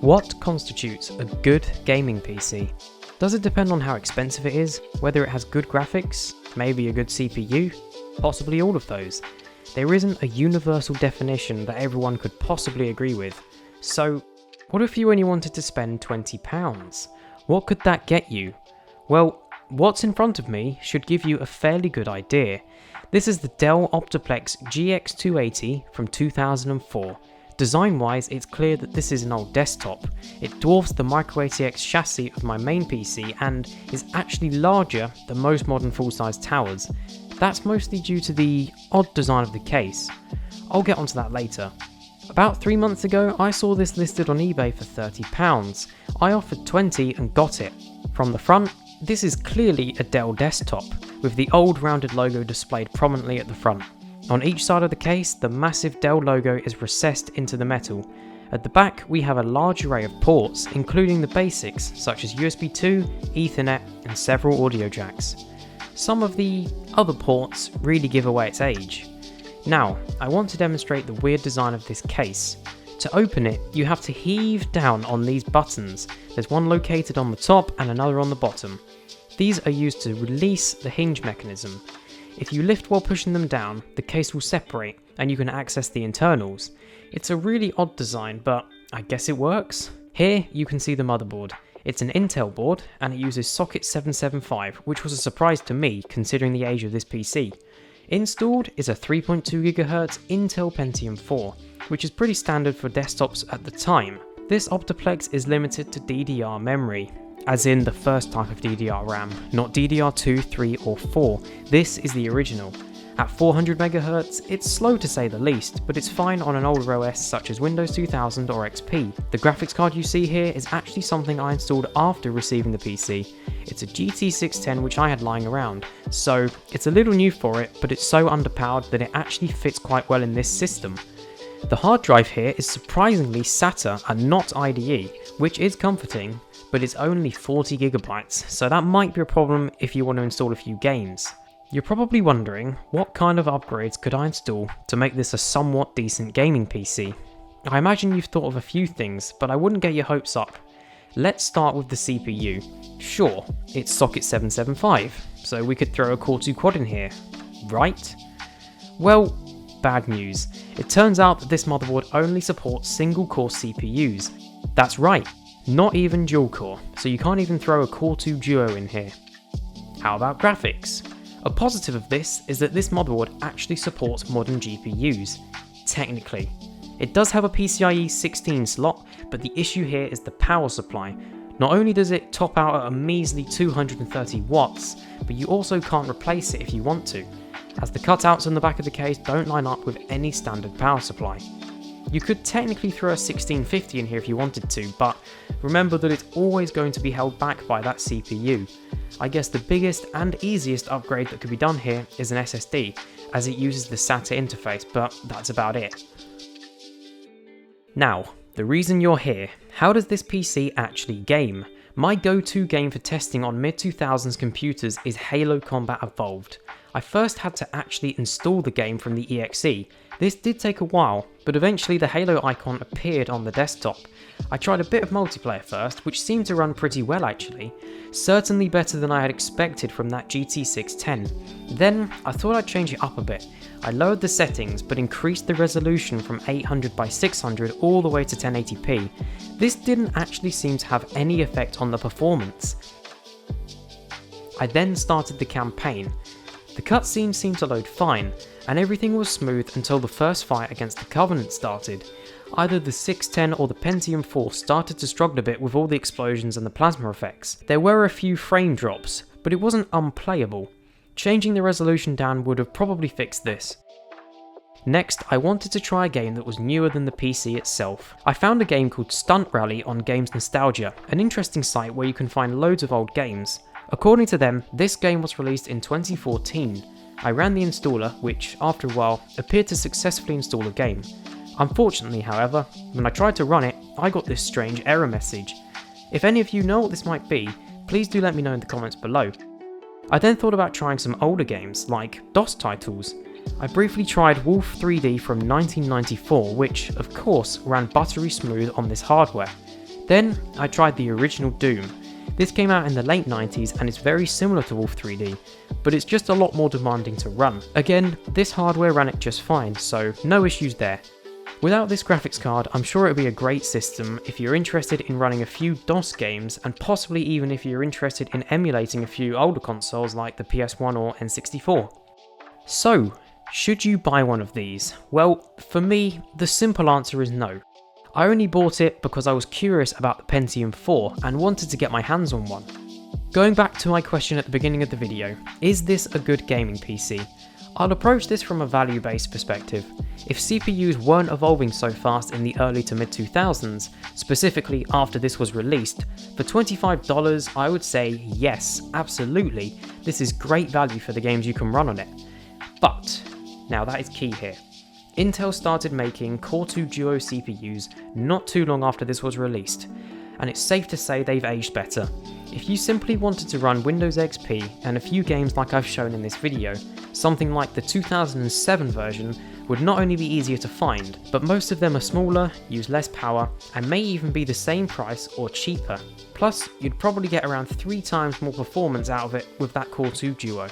What constitutes a good gaming PC? Does it depend on how expensive it is, whether it has good graphics, maybe a good CPU, possibly all of those? There isn't a universal definition that everyone could possibly agree with. So, what if you only wanted to spend £20? What could that get you? Well, what's in front of me should give you a fairly good idea. This is the Dell Optiplex GX280 from 2004. Design-wise, it's clear that this is an old desktop. It dwarfs the Micro ATX chassis of my main PC and is actually larger than most modern full-size towers. That's mostly due to the odd design of the case. I'll get onto that later. About 3 months ago, I saw this listed on eBay for £30. I offered 20 and got it. From the front, this is clearly a Dell desktop, with the old rounded logo displayed prominently at the front. On each side of the case, the massive Dell logo is recessed into the metal. At the back, we have a large array of ports, including the basics such as USB 2, Ethernet, and several audio jacks. Some of the other ports really give away its age. Now, I want to demonstrate the weird design of this case. To open it, you have to heave down on these buttons. There's one located on the top and another on the bottom. These are used to release the hinge mechanism. If you lift while pushing them down, the case will separate and you can access the internals. It's a really odd design, but I guess it works. Here you can see the motherboard. It's an Intel board and it uses socket 775, which was a surprise to me considering the age of this PC. Installed is a 3.2 GHz Intel Pentium 4, which is pretty standard for desktops at the time. This Optiplex is limited to DDR memory, as in the first type of DDR RAM, not DDR2, 3 or 4. This is the original. At 400 MHz, it's slow to say the least, but it's fine on an older OS such as Windows 2000 or XP. The graphics card you see here is actually something I installed after receiving the PC. It's a GT610 which I had lying around, so it's a little new for it, but it's so underpowered that it actually fits quite well in this system. The hard drive here is surprisingly SATA and not IDE, which is comforting, but it's only 40 GB, so that might be a problem if you want to install a few games. You're probably wondering, what kind of upgrades could I install to make this a somewhat decent gaming PC? I imagine you've thought of a few things, but I wouldn't get your hopes up. Let's start with the CPU. Sure, it's socket 775, so we could throw a Core 2 Quad in here, right? Well, bad news. It turns out that this motherboard only supports single-core CPUs. That's right, not even dual-core, so you can't even throw a Core 2 Duo in here. How about graphics? A positive of this is that this motherboard actually supports modern GPUs. Technically. It does have a PCIe 16 slot, but the issue here is the power supply. Not only does it top out at a measly 230 watts, but you also can't replace it if you want to, as the cutouts on the back of the case don't line up with any standard power supply. You could technically throw a 1650 in here if you wanted to, but remember that it's always going to be held back by that CPU. I guess the biggest and easiest upgrade that could be done here is an SSD, as it uses the SATA interface, but that's about it. Now, the reason you're here. How does this PC actually game? My go-to game for testing on mid-2000s computers is Halo Combat Evolved. I first had to actually install the game from the EXE. This did take a while, but eventually the Halo icon appeared on the desktop. I tried a bit of multiplayer first, which seemed to run pretty well actually. Certainly better than I had expected from that GT610. Then, I thought I'd change it up a bit. I lowered the settings, but increased the resolution from 800 by 600 all the way to 1080p. This didn't actually seem to have any effect on the performance. I then started the campaign. The cutscenes seemed to load fine, and everything was smooth until the first fight against the Covenant started. Either the 610 or the Pentium 4 started to struggle a bit with all the explosions and the plasma effects. There were a few frame drops, but but it wasn't unplayable. Changing the resolution down would have probably fixed this. Next, I wanted to try a game that was newer than the PC itself. I found a game called Stunt Rally on Games Nostalgia, an interesting site where you can find loads of old games. According to them, this game was released in 2014. I ran the installer, which, after a while, appeared to successfully install a game. Unfortunately, however, when I tried to run it, I got this strange error message. If any of you know what this might be, please do let me know in the comments below. I then thought about trying some older games, like DOS titles. I briefly tried Wolf 3D from 1994, which, of course, ran buttery smooth on this hardware. Then, I tried the original Doom. This came out in the late 90s and it's very similar to Wolf 3D, but it's just a lot more demanding to run. Again, this hardware ran it just fine, so no issues there. Without this graphics card, I'm sure it would be a great system if you're interested in running a few DOS games, and possibly even if you're interested in emulating a few older consoles like the PS1 or N64. So, should you buy one of these? Well, for me, the simple answer is no. I only bought it because I was curious about the Pentium 4 and wanted to get my hands on one. Going back to my question at the beginning of the video, is this a good gaming PC? I'll approach this from a value-based perspective. If CPUs weren't evolving so fast in the early to mid 2000s, specifically after this was released, for $25 I would say yes, absolutely, this is great value for the games you can run on it. But, now that is key here. Intel started making Core 2 Duo CPUs not too long after this was released, and it's safe to say they've aged better. If you simply wanted to run Windows XP and a few games like I've shown in this video, something like the 2007 version would not only be easier to find, but most of them are smaller, use less power, and may even be the same price or cheaper. Plus, you'd probably get around 3 times more performance out of it with that Core 2 Duo.